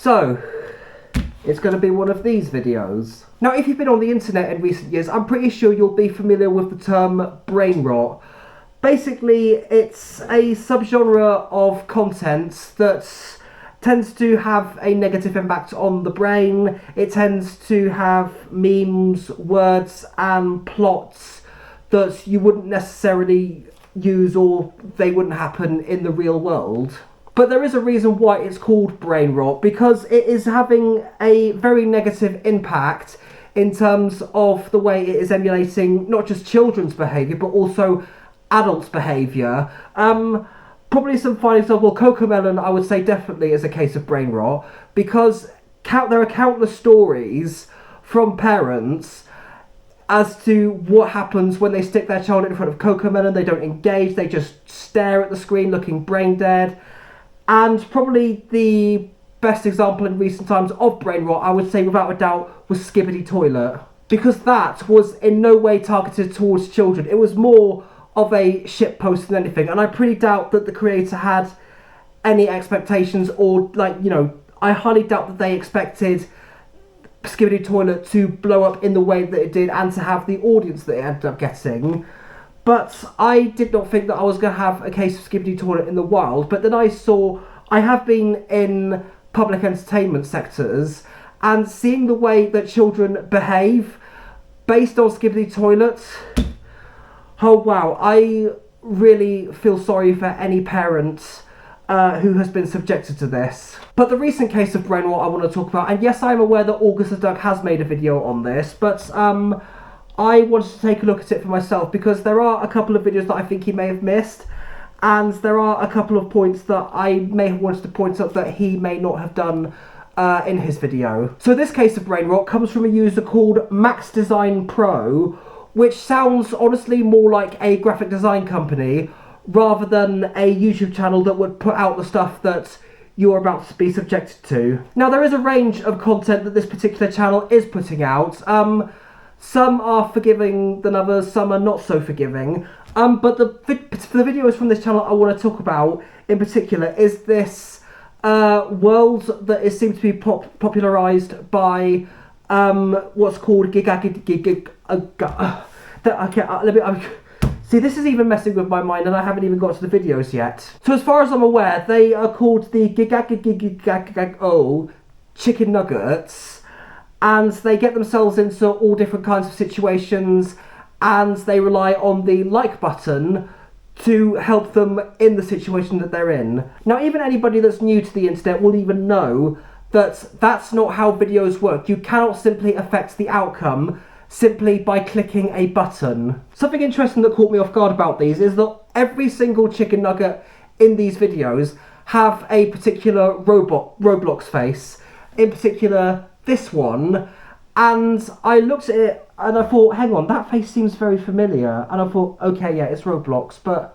So, it's going to be one of these videos. Now, if you've been on the internet in recent years, I'm pretty sure you'll be familiar with the term brainrot. Basically, it's a subgenre of content that tends to have a negative impact on the brain. It tends to have memes, words, and plots that you wouldn't necessarily use, or they wouldn't happen in the real world. But there is a reason why it's called brainrot, because it is having a very negative impact in terms of the way it is emulating not just children's behaviour, but also adults' behaviour. Probably some fine example, Cocomelon, I would say definitely is a case of brainrot, because there are countless stories from parents as to what happens when they stick their child in front of Cocomelon. They don't engage, they just stare at the screen looking brain dead. And probably the best example in recent times of brainrot, I would say without a doubt, was Skibidi Toilet. Because that was in no way targeted towards children. It was more of a shitpost than anything. And I pretty doubt that the creator had any expectations, or I highly doubt that they expected Skibidi Toilet to blow up in the way that it did and to have the audience that it ended up getting. But I did not think that I was going to have a case of Skibidi Toilet in the wild. But then I have been in public entertainment sectors, and seeing the way that children behave based on Skibidi Toilet, oh wow, I really feel sorry for any parent who has been subjected to this. But the recent case of brainrot I want to talk about, and yes, I'm aware that August the Duck has made a video on this, but I wanted to take a look at it for myself, because there are a couple of videos that I think he may have missed, and there are a couple of points that I may have wanted to point out that he may not have done in his video. So this case of brainrot comes from a user called Max Design Pro, which sounds honestly more like a graphic design company rather than a YouTube channel that would put out the stuff that you're about to be subjected to. Now, there is a range of content that this particular channel is putting out. Some are forgiving than others, some are not so forgiving. But the videos from this channel I want to talk about in particular is this world that is seemed to be popularised by what's called See, this is even messing with my mind, and I haven't even got to the videos yet. So as far as I'm aware, they are called the chicken nuggets, and they get themselves into all different kinds of situations, and they rely on the like button to help them in the situation that they're in. Now, even anybody that's new to the internet will even know that that's not how videos work. You cannot simply affect the outcome simply by clicking a button. Something interesting that caught me off guard about these is that every single chicken nugget in these videos have a particular Roblox face, in particular this one, and I looked at it and I thought, hang on, that face seems very familiar, and I thought, okay, yeah, it's Roblox, but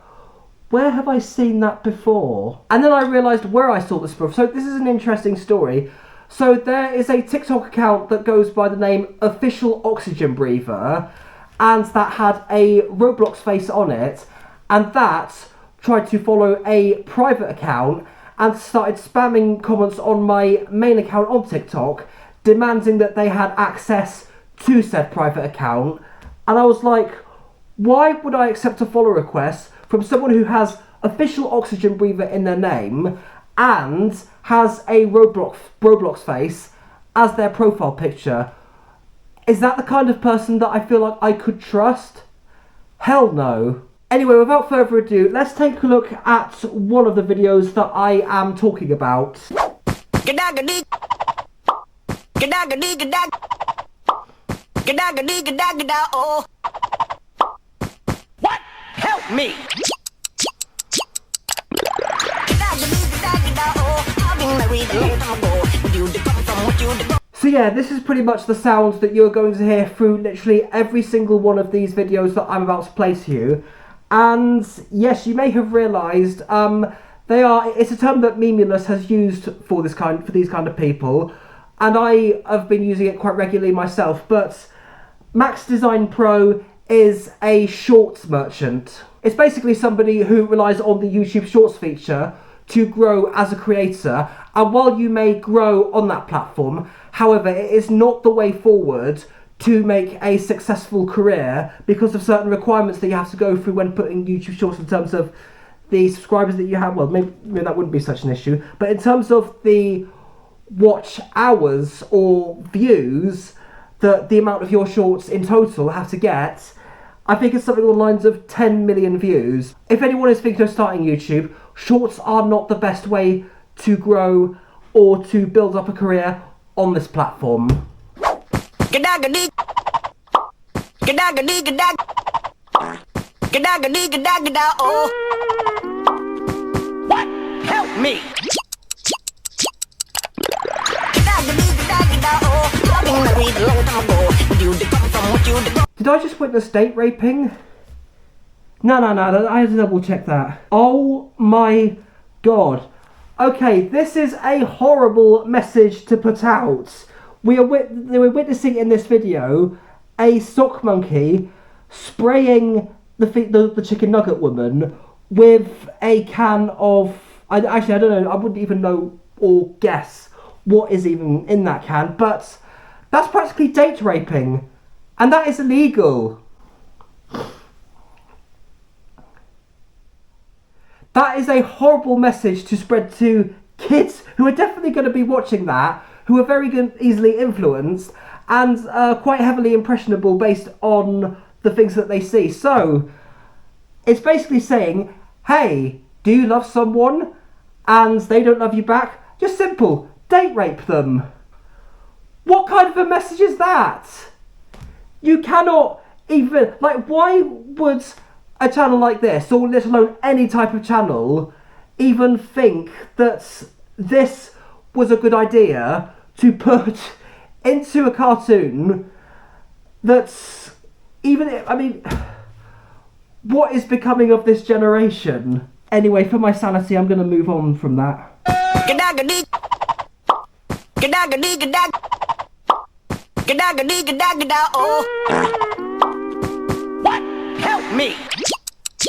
where have I seen that before? And then I realised where I saw this before. So this is an interesting story. So there is a TikTok account that goes by the name Official Oxygen Breather, and that had a Roblox face on it, and that tried to follow a private account and started spamming comments on my main account on TikTok, demanding that they had access to said private account. And I was like, why would I accept a follow request from someone who has Official Oxygen Breather in their name and has a Roblox face as their profile picture? Is that the kind of person that I feel like I could trust? Hell no. Anyway, without further ado, let's take a look at one of the videos that I am talking about. What? Help me! So yeah, this is pretty much the sound that you're going to hear through literally every single one of these videos that I'm about to play to you. And yes, you may have realised it's a term that Memulous has used for these kind of people, and I have been using it quite regularly myself. But Max Design Pro is a shorts merchant. It's basically somebody who relies on the YouTube Shorts feature to grow as a creator, And while you may grow on that platform, however, it is not the way forward to make a successful career because of certain requirements that you have to go through when putting YouTube Shorts in terms of the subscribers that you have. Well, maybe that wouldn't be such an issue, but in terms of the watch hours or views that the amount of your shorts in total have to get, I think it's something along the lines of 10 million views. If anyone is thinking of starting YouTube, shorts are not the best way to grow or to build up a career on this platform. What? Help me! Did I just witness date raping? No, I had to double check that. Oh my god. Okay, this is a horrible message to put out. We're witnessing in this video a sock monkey spraying the chicken nugget woman with a can of... I don't know, I wouldn't even know or guess what is even in that can, but that's practically date raping, and that is illegal. That is a horrible message to spread to kids who are definitely going to be watching that, who are very easily influenced and quite heavily impressionable based on the things that they see. So it's basically saying, hey, do you love someone and they don't love you back? Just simple, date rape them. What kind of a message is that? You cannot even, like, why would a channel like this, or let alone any type of channel, even think that this was a good idea to put into a cartoon that's even, I mean, what is becoming of this generation? Anyway, for my sanity, I'm going to move on from that. What? Help me!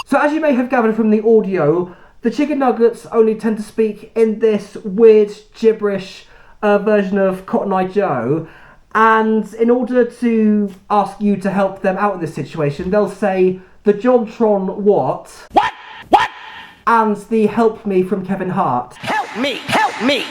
So as you may have gathered from the audio, the chicken nuggets only tend to speak in this weird gibberish version of Cotton Eye Joe, and in order to ask you to help them out in this situation, they'll say the Jontron what? What? What? And the help me from Kevin Hart. Help me! Help me!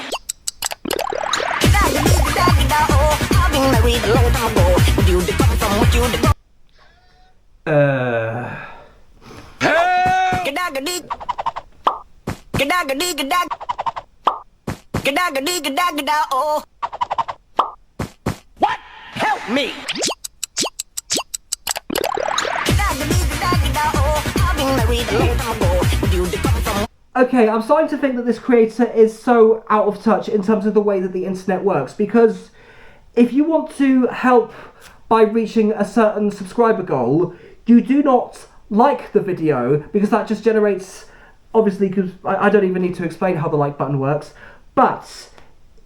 What? Help me! Okay, I'm starting to think that this creator is so out of touch in terms of the way that the internet works, because if you want to help by reaching a certain subscriber goal, you do not like the video, because that just generates, obviously, because I don't even need to explain how the like button works, but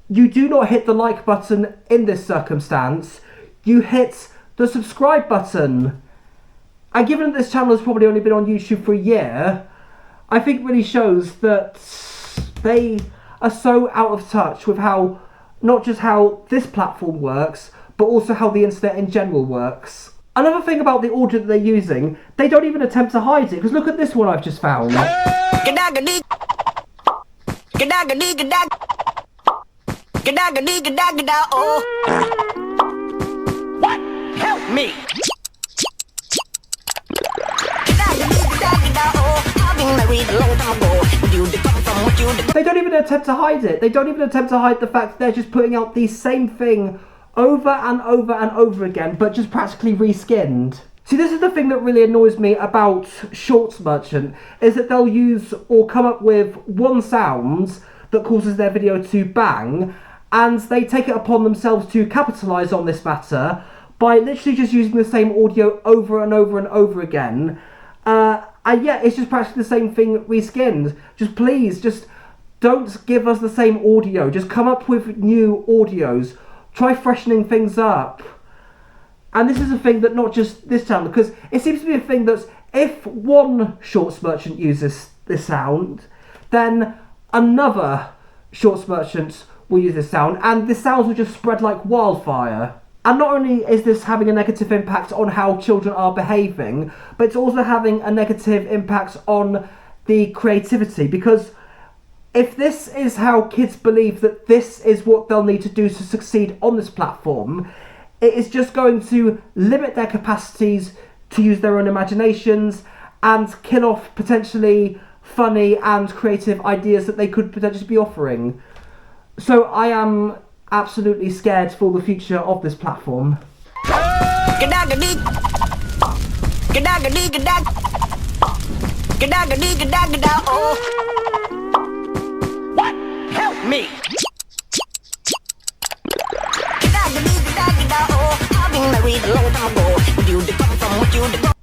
you do not hit the like button in this circumstance, you hit the subscribe button. And given that this channel has probably only been on YouTube for a year, I think it really shows that they are so out of touch with how, not just how this platform works, but also how the internet in general works. Another thing about the audio that they're using, they don't even attempt to hide it, because look at this one I've just found. What? Help me! They don't even attempt to hide it. They don't even attempt to hide the fact that they're just putting out the same thing over and over and over again, but just practically reskinned. See, this is the thing that really annoys me about Shorts Merchant, is that they'll use or come up with one sound that causes their video to bang, and they take it upon themselves to capitalise on this matter by literally just using the same audio over and over and over again. And yeah, it's just practically the same thing reskinned. Just please, just don't give us the same audio. Just come up with new audios. Try freshening things up. And this is a thing that not just this channel, because it seems to be a thing that's, if one Shorts Merchant uses this sound, then another shorts merchants will use this sound, and the sounds will just spread like wildfire. And not only is this having a negative impact on how children are behaving, but it's also having a negative impact on the creativity, because if this is how kids believe that this is what they'll need to do to succeed on this platform, it is just going to limit their capacities to use their own imaginations and kill off potentially funny and creative ideas that they could potentially be offering. So I am absolutely scared for the future of this platform. What? Help me!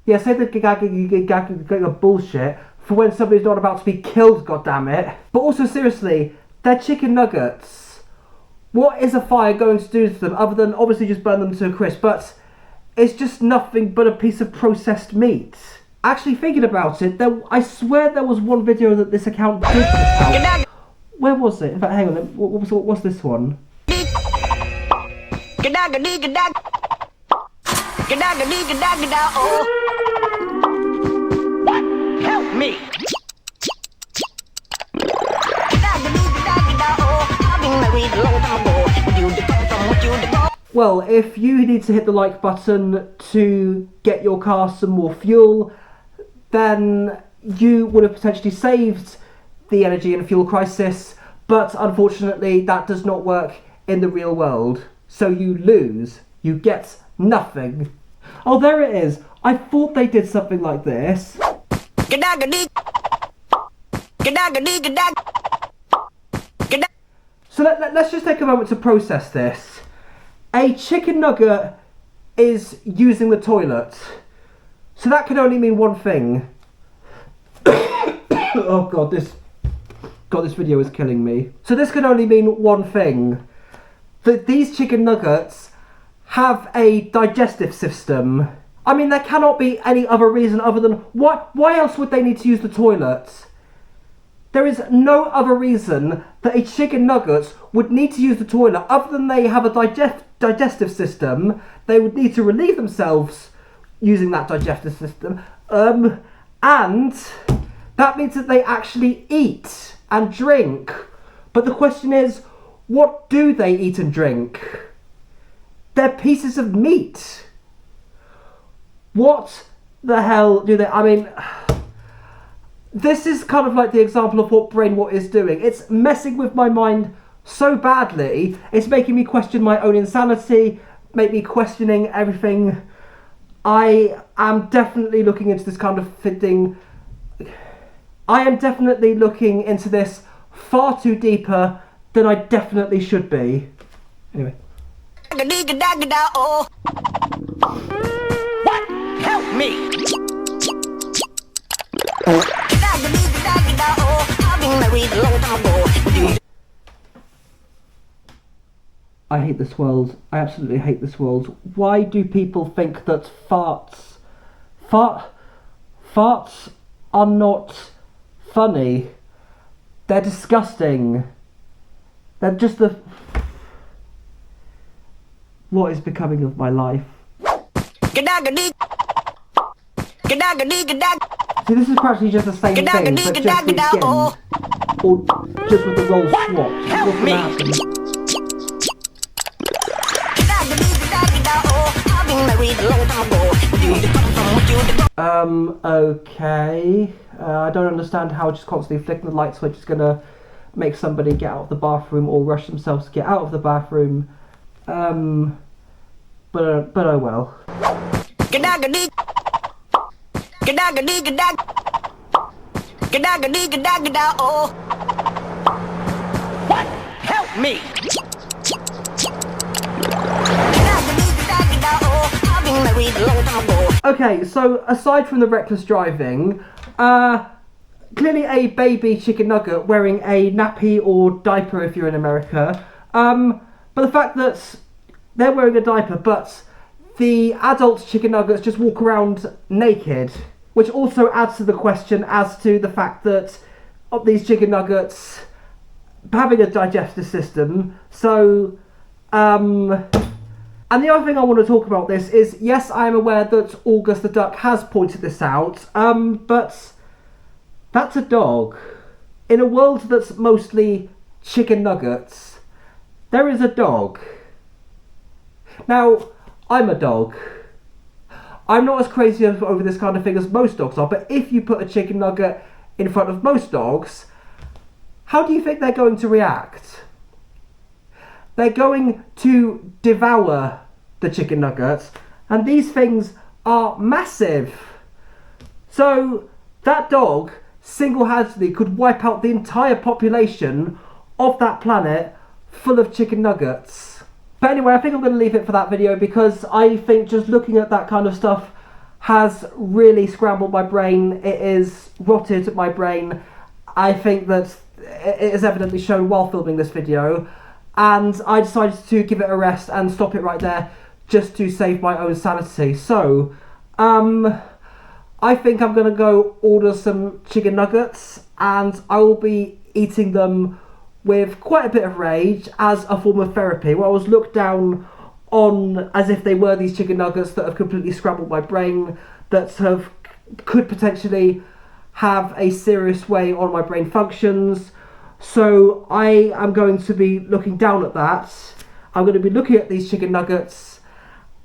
Yeah, say the bullshit for when somebody's not about to be killed, goddammit. But also, seriously, they're chicken nuggets. What is a fire going to do to them other than obviously just burn them to a crisp? But it's just nothing but a piece of processed meat. Actually, thinking about it, I swear there was one video that this account did this out. Where was it? In fact, hang on, what's this one? What? Help me! Well, if you need to hit the like button to get your car some more fuel, then you would have potentially saved the energy and fuel crisis, but unfortunately that does not work in the real world. So you lose. You get nothing. Oh, there it is. I thought they did something like this. So let's just take a moment to process this. A chicken nugget is using the toilet. So that can only mean one thing. Oh god, this video is killing me. So this can only mean one thing. That these chicken nuggets have a digestive system. I mean, there cannot be any other reason other than why else would they need to use the toilet? There is no other reason that a chicken nugget would need to use the toilet other than they have a digestive system. They would need to relieve themselves using that digestive system. And that means that they actually eat and drink. But the question is, what do they eat and drink? They're pieces of meat. What the hell do they... I mean... This is kind of like the example of what Brainrot is doing. It's messing with my mind so badly. It's making me question my own insanity, make me questioning everything. I am definitely looking into this kind of thing. I am definitely looking into this far too deeper than I definitely should be. Anyway. What? Help me! I hate this world. I absolutely hate this world. Why do people think that farts are not funny? They're disgusting. They're just the... What is becoming of my life? See, this is practically just the same thing, but just reskinned. Or just with the roles swapped. Help me! Okay. I don't understand how just constantly flicking the light switch is gonna make somebody get out of the bathroom or rush themselves to get out of the bathroom. But oh well. What? Help me! Okay, so aside from the reckless driving, clearly a baby chicken nugget wearing a nappy or diaper if you're in America, but the fact that they're wearing a diaper but the adult chicken nuggets just walk around naked, which also adds to the question as to the fact that these chicken nuggets having a digestive system. So, and the other thing I want to talk about this is, yes, I am aware that August the duck has pointed this out, but that's a dog. In a world that's mostly chicken nuggets, there is a dog. Now, I'm a dog. I'm not as crazy over this kind of thing as most dogs are, but if you put a chicken nugget in front of most dogs, how do you think they're going to react? They're going to devour the chicken nuggets, and these things are massive. So that dog single-handedly could wipe out the entire population of that planet full of chicken nuggets. But anyway, I think I'm going to leave it for that video, because I think just looking at that kind of stuff has really scrambled my brain. It is rotted my brain. I think that it is evidently shown while filming this video, and I decided to give it a rest and stop it right there just to save my own sanity. So, I think I'm going to go order some chicken nuggets, and I will be eating them with quite a bit of rage as a form of therapy, where I was looked down on as if they were these chicken nuggets that have completely scrambled my brain, that could potentially have a serious way on my brain functions. So I am going to be looking down at that. I'm going to be looking at these chicken nuggets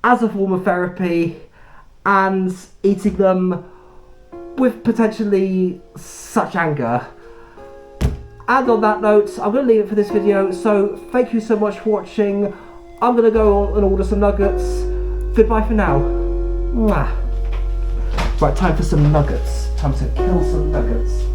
as a form of therapy and eating them with potentially such anger. And on that note, I'm going to leave it for this video, so thank you so much for watching. I'm going to go and order some nuggets. Goodbye for now. Mwah. Right, time for some nuggets. Time to kill some nuggets.